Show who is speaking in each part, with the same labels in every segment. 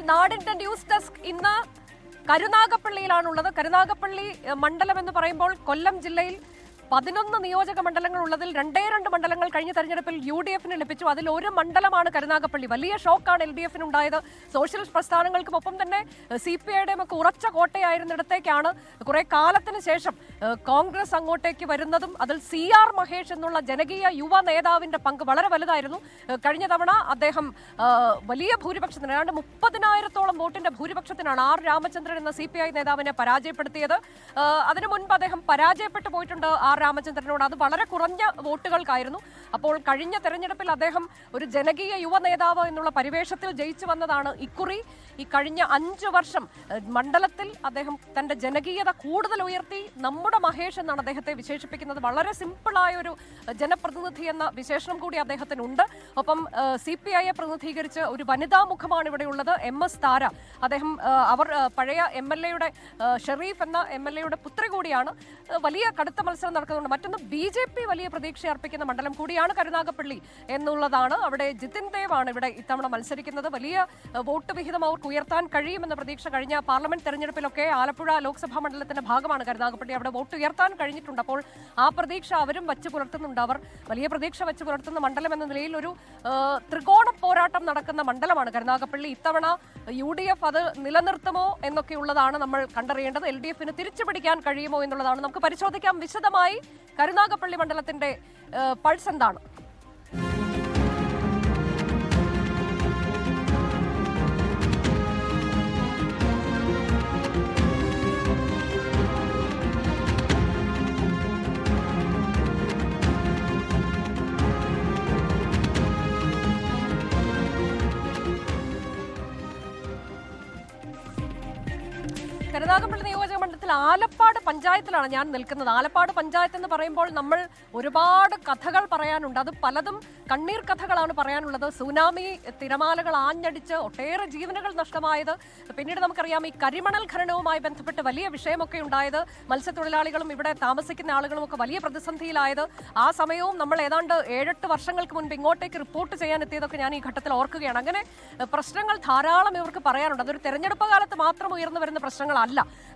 Speaker 1: നാടിന്റെ news desk ഇന്ന് കരുനാഗപ്പള്ളിയിലാണുള്ളത്. കരുനാഗപ്പള്ളി മണ്ഡലം എന്ന് പറയുമ്പോൾ കൊല്ലം ജില്ലയിൽ 11 നിയോജക മണ്ഡലങ്ങൾ ഉള്ളതിൽ 2 മണ്ഡലങ്ങൾ കഴിഞ്ഞ തെരഞ്ഞെടുപ്പിൽ UDF-ന് ലഭിച്ചു. അതിൽ ഒരു മണ്ഡലമാണ് കരുനാഗപ്പള്ളി. വലിയ ഷോക്കാണ് LDF-ന് ഉണ്ടായത്. സോഷ്യലിസ്റ്റ് പ്രസ്ഥാനങ്ങൾക്കും ഒപ്പം തന്നെ CPI-യുടെയും ഒക്കെ ഉറച്ച കോട്ടയായിരുന്നിടത്തേക്കാണ് കുറെ കാലത്തിന് ശേഷം കോൺഗ്രസ് അങ്ങോട്ടേക്ക് വരുന്നതും. അതിൽ CR മഹേഷ് എന്നുള്ള ജനകീയ യുവ നേതാവിന്റെ പങ്ക് വളരെ വലുതായിരുന്നു. കഴിഞ്ഞ തവണ അദ്ദേഹം വലിയ ഭൂരിപക്ഷത്തിന് ഏതാണ്ട് 30,000-ഓളം വോട്ടിന്റെ ഭൂരിപക്ഷത്തിനാണ് R രാമചന്ദ്രൻ എന്ന CPI നേതാവിനെ പരാജയപ്പെടുത്തിയത്. അതിനു മുൻപ് അദ്ദേഹം പരാജയപ്പെട്ടു പോയിട്ടുണ്ട് R രാമചന്ദ്രനോട്. അത് വളരെ കുറഞ്ഞ വോട്ടുകൾക്കായിരുന്നു. അപ്പോൾ കഴിഞ്ഞ തെരഞ്ഞെടുപ്പിൽ അദ്ദേഹം ഒരു ജനകീയ യുവ നേതാവ് എന്നുള്ള പരിവേഷത്തിൽ ജയിച്ചു വന്നതാണ്. ഇക്കുറി ഈ കഴിഞ്ഞ 5 വർഷം മണ്ഡലത്തിൽ അദ്ദേഹം തന്റെ ജനകീയത കൂടുതൽ ഉയർത്തി. നമ്മുടെ മഹേഷ് എന്നാണ് അദ്ദേഹത്തെ വിശേഷിപ്പിക്കുന്നത്. വളരെ സിമ്പിളായ ഒരു ജനപ്രതിനിധി എന്ന വിശേഷണം കൂടി അദ്ദേഹത്തിനുണ്ട്. ഒപ്പം CPI-യെ പ്രതിനിധീകരിച്ച് ഒരു വനിതാ മുഖമാണ് ഇവിടെ ഉള്ളത്, MS താര. അദ്ദേഹം പഴയ MLA-യുടെ ഷെറീഫ് എന്ന MLA-യുടെ പുത്രി കൂടിയാണ്. വലിയ കടുത്ത മത്സരം നടക്കുന്നുണ്ട്. മറ്റൊന്ന് BJP വലിയ പ്രതീക്ഷ അർപ്പിക്കുന്ന മണ്ഡലം കൂടിയാണ് കരുനാഗപ്പള്ളി എന്നുള്ളതാണ്. അവിടെ ജിതിൻ ദേവ് ആണ് ഇവിടെ ഇത്തവണ മത്സരിക്കുന്നത്. വലിയ വോട്ട് വിഹിതം അവർക്ക് ഉയർത്താൻ കഴിയുമെന്ന പ്രതീക്ഷ കഴിഞ്ഞ പാർലമെന്റ് തെരഞ്ഞെടുപ്പിലൊക്കെ ആലപ്പുഴ ലോക്സഭാ മണ്ഡലത്തിന്റെ ഭാഗമാണ് കരുനാഗപ്പള്ളി. അവിടെ വോട്ട് ഉയർത്താൻ കഴിഞ്ഞിട്ടുണ്ട്. അപ്പോൾ ആ പ്രതീക്ഷ അവരും വച്ചു പുലർത്തുന്നുണ്ട്. അവർ വലിയ പ്രതീക്ഷ വച്ചു പുലർത്തുന്ന മണ്ഡലം എന്ന നിലയിൽ ഒരു ത്രികോണ പോരാട്ടം നടക്കുന്ന മണ്ഡലമാണ് കരുനാഗപ്പള്ളി. ഇത്തവണ UDF അത് നിലനിർത്തുമോ എന്നൊക്കെയുള്ളതാണ് നമ്മൾ കണ്ടറിയേണ്ടത്. LDF-ന് തിരിച്ചുപിടിക്കാൻ കഴിയുമോ എന്നുള്ളതാണ്. നമുക്ക് പരിശോധിക്കാം വിശദമായി കരുനാഗപ്പള്ളി മണ്ഡലത്തിന്റെ പൾസ് എന്താണ്. കരുനാഗപ്പള്ളി നിയോജക മണ്ഡലത്തിൽ ആലപ്പാട് പഞ്ചായത്തിലാണ് ഞാൻ നിൽക്കുന്നത്. ആലപ്പാട് പഞ്ചായത്ത് എന്ന് പറയുമ്പോൾ നമ്മൾ ഒരുപാട് കഥകൾ പറയാനുണ്ട്. അത് പലതും കണ്ണീർ കഥകളാണ് പറയാനുള്ളത്. സുനാമി, തിരമാലകൾ ആഞ്ഞടിച്ച് ഒട്ടേറെ ജീവനുകൾ നഷ്ടമായത്. പിന്നീട് നമുക്കറിയാം ഈ കരിമണൽ ഖനനവുമായി ബന്ധപ്പെട്ട് വലിയ വിഷയമൊക്കെ ഉണ്ടായത്. മത്സ്യത്തൊഴിലാളികളും ഇവിടെ താമസിക്കുന്ന ആളുകളും ഒക്കെ വലിയ പ്രതിസന്ധിയിലായത്. ആ സമയവും നമ്മൾ ഏതാണ്ട് 7-8 വർഷങ്ങൾക്ക് മുൻപ് ഇങ്ങോട്ടേക്ക് റിപ്പോർട്ട് ചെയ്യാൻ എത്തിയതൊക്കെ ഞാൻ ഈ ഘട്ടത്തിൽ ഓർക്കുകയാണ്. അങ്ങനെ പ്രശ്നങ്ങൾ ധാരാളം ഇവർക്ക് പറയാനുണ്ട്. അതൊരു തെരഞ്ഞെടുപ്പ് കാലത്ത് മാത്രം ഉയർന്നു വരുന്ന പ്രശ്നങ്ങളല്ല.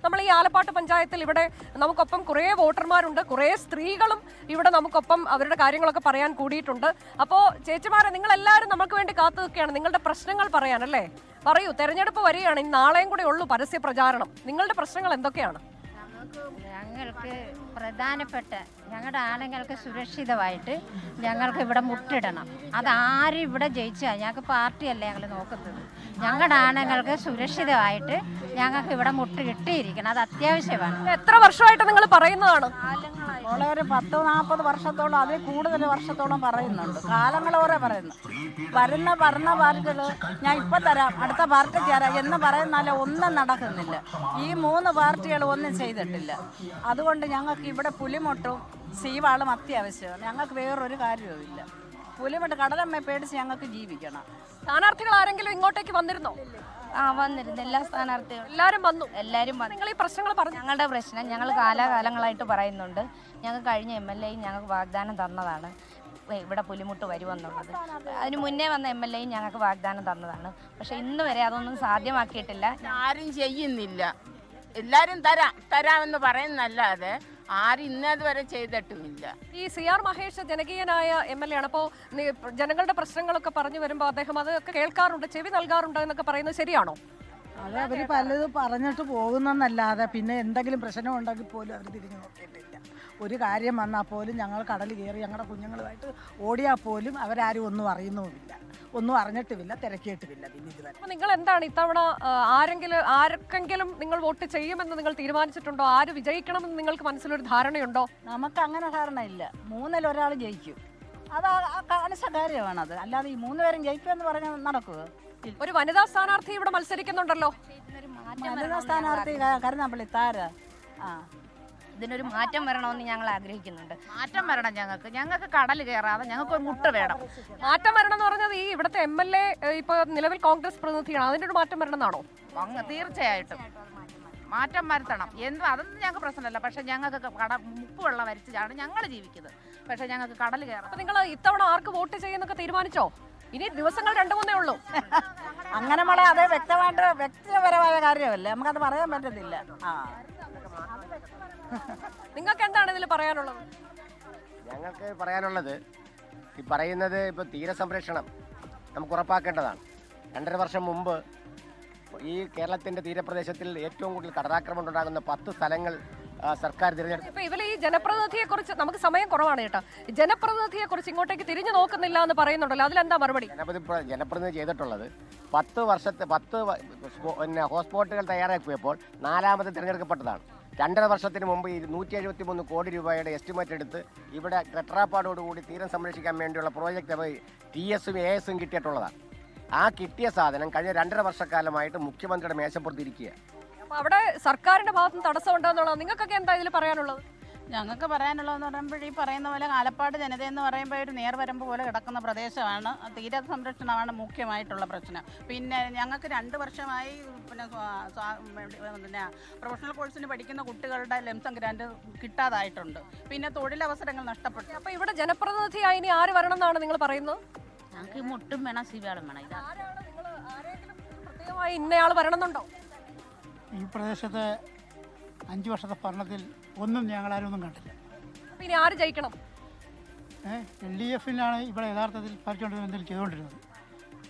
Speaker 1: നമ്മൾ ഈ ആലപ്പാട്ട് പഞ്ചായത്തിൽ ഇവിടെ നമുക്കൊപ്പം കുറേ വോട്ടർമാരുണ്ട്, കുറേ സ്ത്രീകളും ഇവിടെ നമുക്കൊപ്പം അവരുടെ കാര്യങ്ങളൊക്കെ പറയാൻ കൂടിയിട്ടുണ്ട്. അപ്പോൾ ചേച്ചിമാരെ, നിങ്ങൾ എല്ലാവരും നമുക്ക് വേണ്ടി കാത്തു നിൽക്കുകയാണ് നിങ്ങളുടെ പ്രശ്നങ്ങൾ പറയാനല്ലേ. പറയൂ, തെരഞ്ഞെടുപ്പ് വരികയാണ്. ഇന്ന് നാളെയും കൂടെ ഉള്ളൂ പരസ്യ പ്രചാരണം. നിങ്ങളുടെ പ്രശ്നങ്ങൾ എന്തൊക്കെയാണ്?
Speaker 2: ഞങ്ങൾക്ക് പ്രധാനപ്പെട്ട ഞങ്ങളുടെ ആളുകൾക്ക് സുരക്ഷിതമായിട്ട് ഞങ്ങൾക്ക് ഇവിടെ മുട്ടിടണം. അതാരും ഇവിടെ ജയിച്ചാൽ ഞങ്ങൾക്ക് പാർട്ടിയല്ല ഞങ്ങൾ നോക്കുന്നത്. ഞങ്ങളുടെ ആളുകൾക്ക് സുരക്ഷിതമായിട്ട് ഞങ്ങൾക്ക് ഇവിടെ മുട്ട് കിട്ടിയിരിക്കണം. അത് അത്യാവശ്യമാണ്.
Speaker 1: എത്ര വർഷമായിട്ട് നിങ്ങൾ പറയുന്നതാണ്?
Speaker 3: ഒരു 10-40 വർഷത്തോളം, അതിൽ കൂടുതൽ വർഷത്തോളം പറയുന്നുണ്ട്. കാലങ്ങളോടെ പറയുന്നു. വരുന്ന പാർട്ടികൾ ഞാൻ ഇപ്പം തരാം, അടുത്ത പാർട്ടിക്ക് തരാം എന്ന് പറയുന്നാലേ ഒന്നും നടക്കുന്നില്ല. ഈ 3 പാർട്ടികൾ ഒന്നും ചെയ്തിട്ടില്ല. അതുകൊണ്ട് ഞങ്ങൾക്ക് ഇവിടെ പുലിമുട്ടും സീവാളും അത്യാവശ്യമാണ്. ഞങ്ങൾക്ക് വേറൊരു കാര്യവുമില്ല. പുലിമുട്ട് കടലമ്മയെ പേടിച്ച് ഞങ്ങൾക്ക് ജീവിക്കണം.
Speaker 1: സ്ഥാനാർത്ഥികൾ ആരെങ്കിലും ഇങ്ങോട്ടേക്ക് വന്നിരുന്നോ?
Speaker 2: വന്നിരുന്നു. എല്ലാ സ്ഥാനാർത്ഥികളും
Speaker 1: എല്ലാവരും വന്നു.
Speaker 2: നിങ്ങൾ
Speaker 1: ഈ പ്രശ്നങ്ങൾ പറഞ്ഞു.
Speaker 2: ഞങ്ങളുടെ പ്രശ്നം ഞങ്ങൾ കാലാകാലങ്ങളായിട്ട് പറയുന്നുണ്ട്. ഞങ്ങൾ കഴിഞ്ഞ MLA ഞങ്ങൾക്ക് വാഗ്ദാനം തന്നതാണ് ഇവിടെ പുലിമുട്ട് വരുമെന്നുള്ളത്. അതിന് മുന്നേ വന്ന MLA ഞങ്ങൾക്ക് വാഗ്ദാനം തന്നതാണ്. പക്ഷെ ഇന്ന് വരെ അതൊന്നും സാധ്യമാക്കിയിട്ടില്ല.
Speaker 4: ആരും ചെയ്യുന്നില്ല. എല്ലാവരും തരാമെന്ന് പറയുന്നല്ലാതെ ആരും ഇന്നതുവരെ ചെയ്തിട്ടുമില്ല.
Speaker 1: ഈ CR മഹേഷ് ജനകീയനായ MLA ആണ്. അപ്പോൾ ജനങ്ങളുടെ പ്രശ്നങ്ങളൊക്കെ പറഞ്ഞു വരുമ്പോൾ അദ്ദേഹം അതൊക്കെ കേൾക്കാറുണ്ട്, ചെവി നൽകാറുണ്ട് എന്നൊക്കെ പറയുന്നത് ശരിയാണോ?
Speaker 3: അത് അവർ പലതും പറഞ്ഞിട്ട് പോകുന്നല്ലാതെ പിന്നെ എന്തെങ്കിലും പ്രശ്നം ഉണ്ടെങ്കിൽ പോലും അവർ തിരിഞ്ഞു നോക്കിയിട്ടില്ല. ഒരു കാര്യം വന്നാൽ പോലും ഞങ്ങൾ കടൽ കയറി ഞങ്ങളുടെ കുഞ്ഞുങ്ങളുമായിട്ട് ഓടിയാൽ പോലും അവരാരും ഒന്നും അറിയുന്നുമില്ല, ഒന്നും അറിഞ്ഞിട്ടുമില്ല, തിരക്കിയിട്ടുമില്ല. പിന്നെ ഇതുവരെ
Speaker 1: നിങ്ങൾ എന്താണ് ഇത്തവണ ആർക്കെങ്കിലും നിങ്ങൾ വോട്ട് ചെയ്യുമെന്ന് നിങ്ങൾ തീരുമാനിച്ചിട്ടുണ്ടോ? ആര് വിജയിക്കണമെന്ന് നിങ്ങൾക്ക് മനസ്സിലൊരു ധാരണയുണ്ടോ?
Speaker 3: നമുക്ക് അങ്ങനെ ധാരണയില്ല. 3-ൽ ഒരാൾ ജയിക്കും. അത് കാണിച്ച കാര്യമാണത്. അല്ലാതെ ഈ 3 പേരും ജയിക്കുമെന്ന് പറഞ്ഞാൽ നടക്കുക.
Speaker 1: ഒരു വനിതാ സ്ഥാനാർത്ഥി ഇവിടെ മത്സരിക്കുന്നുണ്ടല്ലോ.
Speaker 3: വനിതാ സ്ഥാനാർത്ഥി കരുനാഗപ്പള്ളി താര.
Speaker 2: ഇതിനൊരു മാറ്റം വരണമെന്ന് ഞങ്ങൾ ആഗ്രഹിക്കുന്നുണ്ട്.
Speaker 4: മാറ്റം വരണം. ഞങ്ങൾക്ക് കടൽ കയറാതെ ഞങ്ങൾക്ക് ഒരു മുട്ട വേണം.
Speaker 1: മാറ്റം വരണം എന്ന് പറഞ്ഞത് ഈ ഇവിടുത്തെ MLA ഇപ്പൊ നിലവിൽ കോൺഗ്രസ് പ്രതിനിധിയാണ്, അതിന്റെ ഒരു മാറ്റം വരണം എന്നാണോ?
Speaker 4: തീർച്ചയായിട്ടും മാറ്റം വരുത്തണം. അതൊന്നും ഞങ്ങൾക്ക് പ്രശ്നമല്ല. പക്ഷെ ഞങ്ങൾക്ക് മുപ്പ് വെള്ളം വരിച്ചാണ് ഞങ്ങൾ ജീവിക്കുന്നത്. പക്ഷെ ഞങ്ങൾക്ക് കടൽ കയറാം.
Speaker 1: നിങ്ങൾ ഇത്തവണ ആർക്ക് വോട്ട് ചെയ്യുന്നൊക്കെ തീരുമാനിച്ചോ? ഇനി ദിവസങ്ങൾ 2-3 ഉള്ളൂ.
Speaker 3: അങ്ങനെ മോളെ അത് വ്യക്തമായിട്ട് വ്യക്തിപരമായ കാര്യമല്ലേ, നമുക്കത് പറയാൻ പറ്റത്തില്ല.
Speaker 1: നിങ്ങൾക്ക് എന്താണ് ഇതിൽ പറയാനുള്ളത്?
Speaker 5: ഞങ്ങൾക്ക് പറയാനുള്ളത് ഈ പറയുന്നത് ഇപ്പോൾ തീരസംരക്ഷണം നമുക്ക് ഉറപ്പാക്കേണ്ടതാണ്. 2.5 വർഷം മുമ്പ് ഈ കേരളത്തിൻ്റെ തീരപ്രദേശത്തിൽ ഏറ്റവും കൂടുതൽ കടലാക്രമണം ഉണ്ടാകുന്ന 10 സ്ഥലങ്ങൾ സർക്കാർ തിരഞ്ഞെടുത്തു.
Speaker 1: ഇപ്പൊ ഇവര് ഈ ജനപ്രതിനിധിയെ കുറിച്ച്, നമുക്ക് സമയം കുറവാണ് കേട്ടോ, ജനപ്രതിനിധിയെ കുറിച്ച് ഇങ്ങോട്ടേക്ക് തിരിഞ്ഞു നോക്കുന്നില്ല എന്ന് പറയുന്നുണ്ടല്ലോ, അതിലെന്താ മറുപടി?
Speaker 5: ജനപ്രതിനിധി ചെയ്തിട്ടുള്ളത് 10 ഹോട്ട്സ്പോട്ടുകൾ തയ്യാറാക്കിയപ്പോൾ 4ാമത് തിരഞ്ഞെടുക്കപ്പെട്ടതാണ്. 2.5 വർഷത്തിന് മുമ്പ് 173 കോടി രൂപയുടെ എസ്റ്റിമേറ്റ് എടുത്ത് ഇവിടെ ടെട്രാപ്പാടോടുകൂടി തീരം സംരക്ഷിക്കാൻ വേണ്ടിയുള്ള പ്രോജക്റ്റ് TS-ഉം AS-ഉം കിട്ടിയിട്ടുള്ളതാണ്. ആ കിട്ടിയ സാധനം കഴിഞ്ഞ 2.5 വർഷക്കാലമായിട്ട് മുഖ്യമന്ത്രിയുടെ മേശപ്പുറത്തിരിക്കുക.
Speaker 1: അപ്പൊ അവിടെ സർക്കാരിന്റെ ഭാഗത്ത് നിന്ന് തടസ്സമുണ്ടെന്നുള്ളത് നിങ്ങൾക്കൊക്കെ എന്താ ഇതിൽ പറയാനുള്ളത്?
Speaker 3: ഞങ്ങൾക്ക് പറയാനുള്ളതെന്ന് പറയുമ്പോൾ ഈ പറയുന്ന പോലെ ആലപ്പാട് ജനതയെന്ന് പറയുമ്പോൾ ഒരു നേർവരമ്പ് പോലെ കിടക്കുന്ന പ്രദേശമാണ്. തീര സംരക്ഷണമാണ് മുഖ്യമായിട്ടുള്ള പ്രശ്നം. പിന്നെ ഞങ്ങൾക്ക് 2 വർഷമായി പിന്നെ പ്രൊഫഷണൽ കോഴ്സിന് പഠിക്കുന്ന കുട്ടികളുടെ ലംസം ഗ്രാന്റ് കിട്ടാതായിട്ടുണ്ട്. പിന്നെ തൊഴിലവസരങ്ങൾ നഷ്ടപ്പെട്ടു.
Speaker 1: അപ്പൊ ഇവിടെ ജനപ്രതിനിധിയായി ഇനി ആര് വരണം എന്നാണ് നിങ്ങൾ പറയുന്നത്?
Speaker 3: ഞങ്ങൾക്ക് മുട്ടും വേണം, സിവാളും വേണം.
Speaker 1: പ്രത്യേകമായി ഇന്നയാൾ വരണമെന്നുണ്ടോ?
Speaker 6: ഈ പ്രദേശത്തെ 5 വർഷത്തെ ഭരണത്തിൽ ഒന്നും ഞങ്ങളാരും ഒന്നും കണ്ടില്ല.
Speaker 1: അപ്പൊ ഇനി ആര് ജയിക്കണം?
Speaker 6: LDF-ലാണ് ഇവിടെ യഥാർത്ഥത്തിൽ ഭരിച്ചുകൊണ്ടിരുന്നത്, എന്തെങ്കിലും ചെയ്തുകൊണ്ടിരുന്നത്.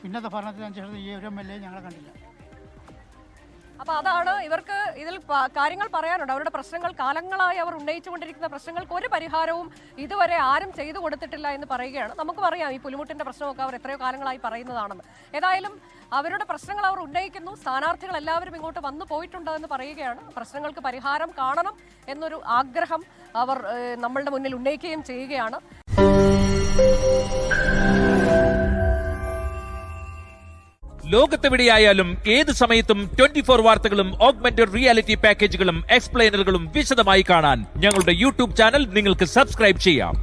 Speaker 6: പിന്നത്തെ ഭരണത്തിൽ 5 വർഷത്തിൽ ഈ ഒരു MLA ഞങ്ങളെ കണ്ടില്ല.
Speaker 1: അപ്പൊ അതാണ് ഇവർക്ക് ഇതിൽ കാര്യങ്ങൾ പറയാനുണ്ട്. അവരുടെ പ്രശ്നങ്ങൾ, കാലങ്ങളായി അവർ ഉന്നയിച്ചുകൊണ്ടിരിക്കുന്ന പ്രശ്നങ്ങൾക്ക് ഒരു പരിഹാരവും ഇതുവരെ ആരും ചെയ്തു കൊടുത്തിട്ടില്ല എന്ന് പറയുകയാണ്. നമുക്ക് പറയാം ഈ പുലിമുട്ടിന്റെ പ്രശ്നമൊക്കെ അവർ എത്രയോ കാലങ്ങളായി പറയുന്നതാണെന്ന്. ഏതായാലും അവരുടെ പ്രശ്നങ്ങൾ അവർ ഉന്നയിക്കുന്നു. സ്ഥാനാർത്ഥികൾ എല്ലാവരും ഇങ്ങോട്ട് വന്നു പോയിട്ടുണ്ട് എന്ന് പറയുകയാണ്. പ്രശ്നങ്ങൾക്ക് പരിഹാരം കാണണം എന്നൊരു ആഗ്രഹം അവർ നമ്മളുടെ മുന്നിൽ ഉന്നയിക്കുകയും ചെയ്യുകയാണ്.
Speaker 7: ലോകത്തെവിടെയായാലും ഏത് സമയത്തും 24 വാർത്തകളും ഓഗ്മെന്റഡ് റിയാലിറ്റി പാക്കേജുകളും എക്സ്പ്ലെയിനറുകളും വിശദമായി കാണാൻ ഞങ്ങളുടെ YouTube ചാനൽ നിങ്ങൾക്ക് സബ്സ്ക്രൈബ് ചെയ്യാം.